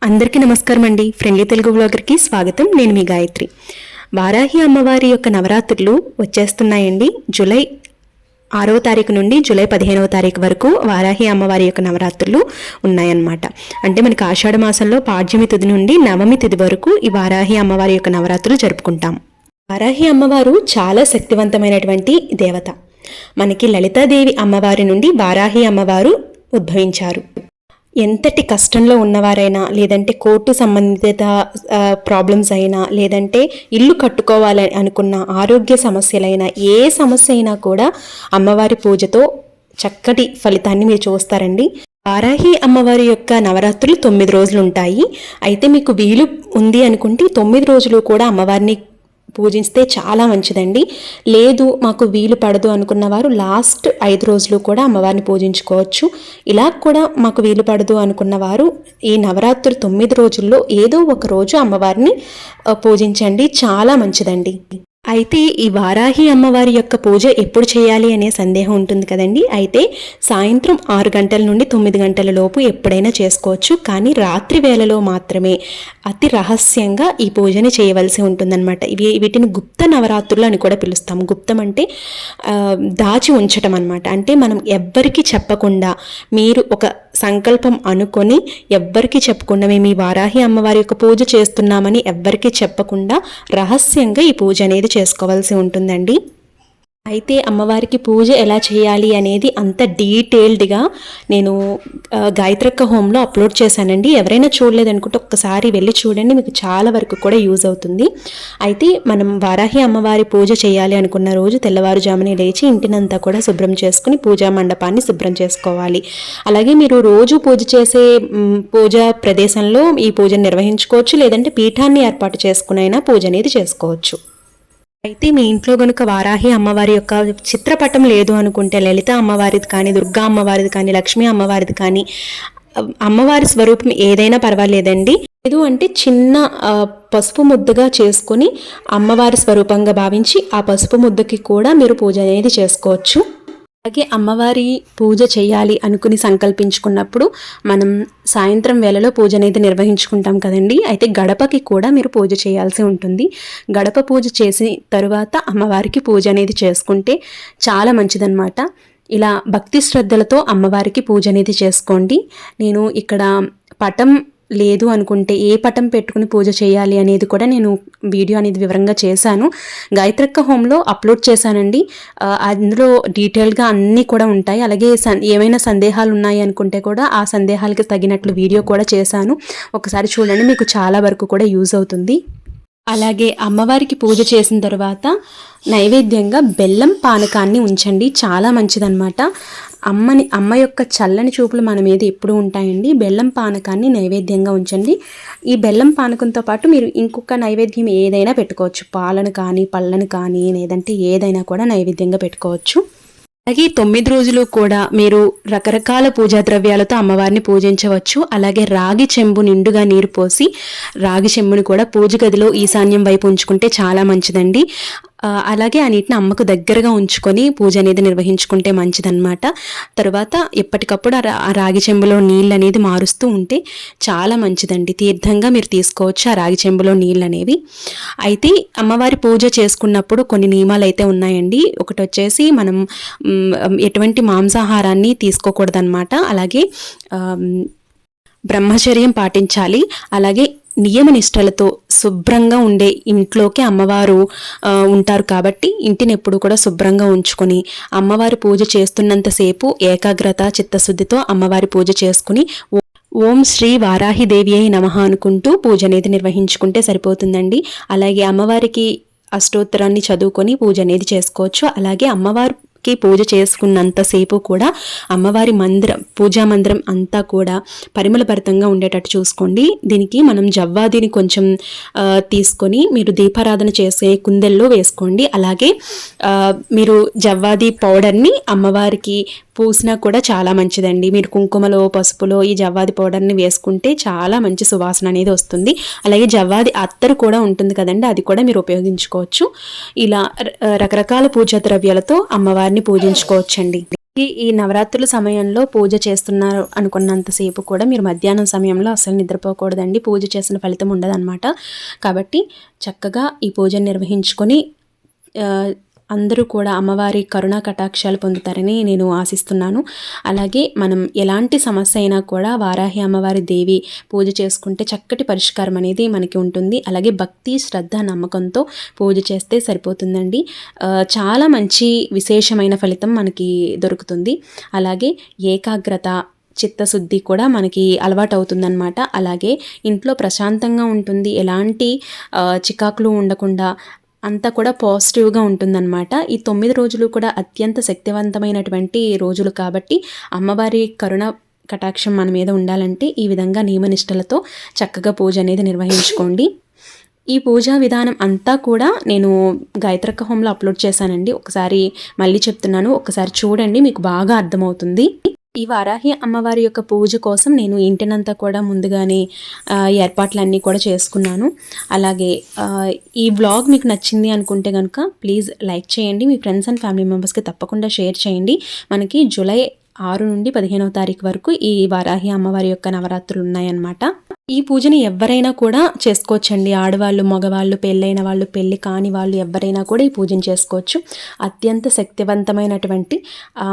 అందరికీ నమస్కారం అండి. ఫ్రెండ్లీ తెలుగు బ్లాగర్కి స్వాగతం. నేను మీ గాయత్రి. వారాహి అమ్మవారి యొక్క నవరాత్రులు వచ్చేస్తున్నాయండి. జూలై 6వ తారీఖు నుండి జూలై 15వ తారీఖు వరకు వారాహి అమ్మవారి యొక్క నవరాత్రులు ఉన్నాయన్నమాట. అంటే మనకి ఆషాఢ మాసంలో పాడ్యమి తిథి నుండి నవమి తిథి వరకు ఈ వారాహి అమ్మవారి యొక్క నవరాత్రులు జరుపుకుంటాం. వారాహి అమ్మవారు చాలా శక్తివంతమైనటువంటి దేవత. మనకి లలితాదేవి అమ్మవారి నుండి వారాహి అమ్మవారు ఉద్భవించారు. ఎంతటి కష్టంలో ఉన్నవారైనా, లేదంటే కోర్టు సంబంధిత ప్రాబ్లమ్స్ అయినా, లేదంటే ఇల్లు కట్టుకోవాలని అనుకున్న ఆరోగ్య సమస్యలైనా, ఏ సమస్య అయినా కూడా అమ్మవారి పూజతో చక్కటి ఫలితాన్ని మీరు చూస్తారండి. వారాహి అమ్మవారి యొక్క నవరాత్రులు 9 రోజులు ఉంటాయి. అయితే మీకు వీలు ఉంది అనుకుంటే 9 రోజులు కూడా అమ్మవారిని పూజిస్తే చాలా మంచిదండి. లేదు మాకు వీలు పడదు అనుకున్నవారు లాస్ట్ 5 రోజులు కూడా అమ్మవారిని పూజించుకోవచ్చు. ఇలా కూడా మాకు వీలు పడదు అనుకున్నవారు ఈ నవరాత్రి 9 రోజుల్లో ఏదో ఒక రోజు అమ్మవారిని పూజించండి, చాలా మంచిదండి. అయితే ఈ వారాహి అమ్మవారి యొక్క పూజ ఎప్పుడు చేయాలి అనే సందేహం ఉంటుంది కదండి. అయితే సాయంత్రం 6 గంటల నుండి 9 గంటల లోపు ఎప్పుడైనా చేసుకోవచ్చు. కానీ రాత్రి వేళలో మాత్రమే అతి రహస్యంగా ఈ పూజని చేయవలసి ఉంటుందన్నమాట. వీటిని గుప్త నవరాత్రులు అని కూడా పిలుస్తాం. గుప్తం అంటే దాచి ఉంచటం అన్నమాట. అంటే మనం ఎవ్వరికి చెప్పకుండా, మీరు ఒక సంకల్పం అనుకొని ఎవ్వరికి చెప్పకుండా, మేము ఈ వారాహి అమ్మవారి యొక్క పూజ చేస్తున్నామని ఎవ్వరికి చెప్పకుండా రహస్యంగా ఈ పూజ అనేది చేసుకోవాల్సి ఉంటుందండి. అయితే అమ్మవారికి పూజ ఎలా చేయాలి అనేది అంత డీటెయిల్డ్గా నేను గాయత్రక్క హోమ్లో అప్లోడ్ చేశానండి. ఎవరైనా చూడలేదనుకుంటే ఒక్కసారి వెళ్ళి చూడండి, మీకు చాలా వరకు కూడా యూజ్ అవుతుంది. అయితే మనం వారాహి అమ్మవారి పూజ చేయాలి అనుకున్న రోజు తెల్లవారుజామునే లేచి ఇంటినంతా కూడా శుభ్రం చేసుకుని పూజా మండపాన్ని శుభ్రం చేసుకోవాలి. అలాగే మీరు రోజు పూజ చేసే పూజా ప్రదేశంలో ఈ పూజను నిర్వహించుకోవచ్చు, లేదంటే పీఠాన్ని ఏర్పాటు చేసుకునైనా పూజ అనేది చేసుకోవచ్చు. అయితే మీ ఇంట్లో కనుక వారాహి అమ్మవారి యొక్క చిత్రపటం లేదు అనుకుంటే లలిత అమ్మవారిది కానీ, దుర్గా అమ్మవారిది కానీ, లక్ష్మీ అమ్మవారిది కానీ, అమ్మవారి స్వరూపం ఏదైనా పర్వాలేదండి. లేదు అంటే చిన్న పసుపు ముద్దగా చేసుకొని అమ్మవారి స్వరూపంగా భావించి ఆ పసుపు ముద్దకి కూడా మీరు పూజ అనేది చేసుకోవచ్చు. అలాగే అమ్మవారి పూజ చేయాలి అనుకుని సంకల్పించుకున్నప్పుడు మనం సాయంత్రం వేళలో పూజ అనేది నిర్వహించుకుంటాం కదండి. అయితే గడపకి కూడా మీరు పూజ చేయాల్సి ఉంటుంది. గడప పూజ చేసిన తరువాత అమ్మవారికి పూజ అనేది చేసుకుంటే చాలా మంచిదన్నమాట. ఇలా భక్తి శ్రద్ధలతో అమ్మవారికి పూజ అనేది చేసుకోండి. నేను ఇక్కడ పటం లేదు అనుకుంటే ఏ పటం పెట్టుకుని పూజ చేయాలి అనేది కూడా నేను వీడియో అనేది వివరంగా చేశాను. గాయత్రక్క హోమ్లో అప్లోడ్ చేశానండి. అందులో డీటెయిల్గా అన్నీ కూడా ఉంటాయి. అలాగే ఏమైనా సందేహాలు ఉన్నాయి అనుకుంటే కూడా ఆ సందేహాలకి తగినట్లు వీడియో కూడా చేశాను. ఒకసారి చూడండి, మీకు చాలా వరకు కూడా యూజ్ అవుతుంది. అలాగే అమ్మవారికి పూజ చేసిన తర్వాత నైవేద్యంగా బెల్లం పానకాన్ని ఉంచండి, చాలా మంచిదన్నమాట. అమ్మ యొక్క చల్లని చూపులు మన మీద ఎప్పుడు ఉంటాయండి. బెల్లం పానకాన్ని నైవేద్యంగా ఉంచండి. ఈ బెల్లం పానకంతో పాటు మీరు ఇంకొక నైవేద్యం ఏదైనా పెట్టుకోవచ్చు. పాలను కానీ, పళ్ళను కానీ, లేదంటే ఏదైనా కూడా నైవేద్యంగా పెట్టుకోవచ్చు. అలాగే 9 రోజులు కూడా మీరు రకరకాల పూజా ద్రవ్యాలతో అమ్మవారిని పూజించవచ్చు. అలాగే రాగి చెంబు నిండుగా నీరు పోసి రాగి చెంబుని కూడా పూజ గదిలో ఈశాన్యం వైపు ఉంచుకుంటే చాలా మంచిదండి. అలాగే ఆ నీటిని అమ్మకు దగ్గరగా ఉంచుకొని పూజ అనేది నిర్వహించుకుంటే మంచిదన్నమాట. తర్వాత ఎప్పటికప్పుడు ఆ రాగి చెంబులో నీళ్ళు అనేది మారుస్తూ ఉంటే చాలా మంచిదండి. తీర్థంగా మీరు తీసుకోవచ్చు ఆ రాగి చెంబులో నీళ్ళు అనేవి. అయితే అమ్మవారి పూజ చేసుకున్నప్పుడు కొన్ని నియమాలు అయితే ఉన్నాయండి. ఒకటి వచ్చేసి మనం ఎటువంటి మాంసాహారాన్ని తీసుకోకూడదన్నమాట. అలాగే బ్రహ్మచర్యం పాటించాలి. అలాగే నియమనిష్టలతో శుభ్రంగా ఉండే ఇంట్లోకి అమ్మవారు ఉంటారు కాబట్టి ఇంటిని ఎప్పుడు కూడా శుభ్రంగా ఉంచుకొని అమ్మవారి పూజ చేస్తున్నంతసేపు ఏకాగ్రత చిత్తశుద్ధితో అమ్మవారి పూజ చేసుకుని ఓం శ్రీ వారాహిదేవి అయి నమః అనుకుంటూ పూజ అనేది నిర్వహించుకుంటే సరిపోతుందండి. అలాగే అమ్మవారికి అష్టోత్తరాన్ని చదువుకొని పూజ అనేది చేసుకోవచ్చు. అలాగే అమ్మవారికి పూజ చేసుకున్నంతసేపు కూడా అమ్మవారి పూజా మందిరం అంతా కూడా పరిమళభరితంగా ఉండేటట్టు చూసుకోండి. దీనికి మనం జవ్వాదిని కొంచెం తీసుకొని మీరు దీపారాధన చేసే కుందెల్లో వేసుకోండి. అలాగే మీరు జవ్వాది పౌడర్ని అమ్మవారికి పూసినా కూడా చాలా మంచిదండి. మీరు కుంకుమలో, పసుపులో ఈ జవ్వాది పౌడర్ని వేసుకుంటే చాలా మంచి సువాసన అనేది వస్తుంది. అలాగే జవ్వాది అత్తరు కూడా ఉంటుంది కదండి, అది కూడా మీరు ఉపయోగించుకోవచ్చు. ఇలా రకరకాల పూజా ద్రవ్యాలతో అమ్మవారిని పూజించుకోవచ్చండి. ఈ నవరాత్రుల సమయంలో పూజ చేస్తున్నారు అనుకున్నంతసేపు కూడా మీరు మధ్యాహ్నం సమయంలో అసలు నిద్రపోకూడదండి. పూజ చేసిన ఫలితం ఉండదన్నమాట. కాబట్టి చక్కగా ఈ పూజను నిర్వహించుకొని అందరూ కూడా అమ్మవారి కరుణా కటాక్షాలు పొందుతారని నేను ఆశిస్తున్నాను. అలాగే మనం ఎలాంటి సమస్య అయినా కూడా వారాహి అమ్మవారి దేవి పూజ చేసుకుంటే చక్కటి పరిష్కారం అనేది మనకి ఉంటుంది. అలాగే భక్తి, శ్రద్ధ, నమ్మకంతో పూజ చేస్తే సరిపోతుందండి. చాలా మంచి విశేషమైన ఫలితం మనకి దొరుకుతుంది. అలాగే ఏకాగ్రత, చిత్తశుద్ధి కూడా మనకి అలవాటు అవుతుందన్నమాట. అలాగే ఇంట్లో ప్రశాంతంగా ఉంటుంది. ఎలాంటి చికాకులు ఉండకుండా అంతా కూడా పాజిటివ్గా ఉంటుందన్నమాట. ఈ 9 రోజులు కూడా అత్యంత శక్తివంతమైనటువంటి రోజులు కాబట్టి అమ్మవారి కరుణ కటాక్షం మన మీద ఉండాలంటే ఈ విధంగా నియమనిష్టలతో చక్కగా పూజ అనేది నిర్వహించుకోండి. ఈ పూజా విధానం అంతా కూడా నేను గాయత్రక్క హోమ్లో అప్లోడ్ చేశానండి. ఒకసారి మళ్ళీ చెప్తున్నాను, ఒకసారి చూడండి, మీకు బాగా అర్థమవుతుంది. ఈ వారాహి అమ్మవారి యొక్క పూజ కోసం నేను ఇంటినంతా కూడా ముందుగానే ఏర్పాట్లన్నీ కూడా చేసుకున్నాను. అలాగే ఈ బ్లాగ్ మీకు నచ్చింది అనుకుంటే కనుక ప్లీజ్ లైక్ చేయండి. మీ ఫ్రెండ్స్ అండ్ ఫ్యామిలీ మెంబర్స్కి తప్పకుండా షేర్ చేయండి. మనకి జూలై 6 నుండి 15వ తారీఖు వరకు ఈ వారాహి అమ్మవారి యొక్క నవరాత్రులు ఉన్నాయన్నమాట. ఈ పూజని ఎవరైనా కూడా చేసుకోవచ్చండి. ఆడవాళ్ళు, మగవాళ్ళు, పెళ్ళైన వాళ్ళు, పెళ్ళి కాని వాళ్ళు ఎవరైనా కూడా ఈ పూజను చేసుకోవచ్చు. అత్యంత శక్తివంతమైనటువంటి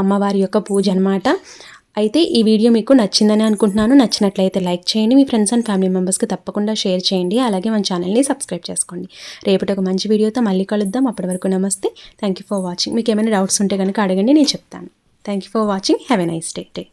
అమ్మవారి యొక్క పూజ అన్నమాట. అయితే ఈ వీడియో మీకు నచ్చిందని అనుకుంటున్నాను. నచ్చినట్లయితే లైక్ చేయండి. మీ ఫ్రెండ్స్ అండ్ ఫ్యామిలీ మెంబర్స్కి తప్పకుండా షేర్ చేయండి. అలాగే మన ఛానల్ని సబ్స్క్రైబ్ చేసుకోండి. రేపటి ఒక మంచి వీడియోతో మళ్ళీ కలుద్దాం. అప్పటి వరకు నమస్తే. Thank you for watching. మీకు ఏమైనా డౌట్స్ ఉంటే కనుక అడగండి, నేను చెప్తాను. Thank you for watching. Have a nice day.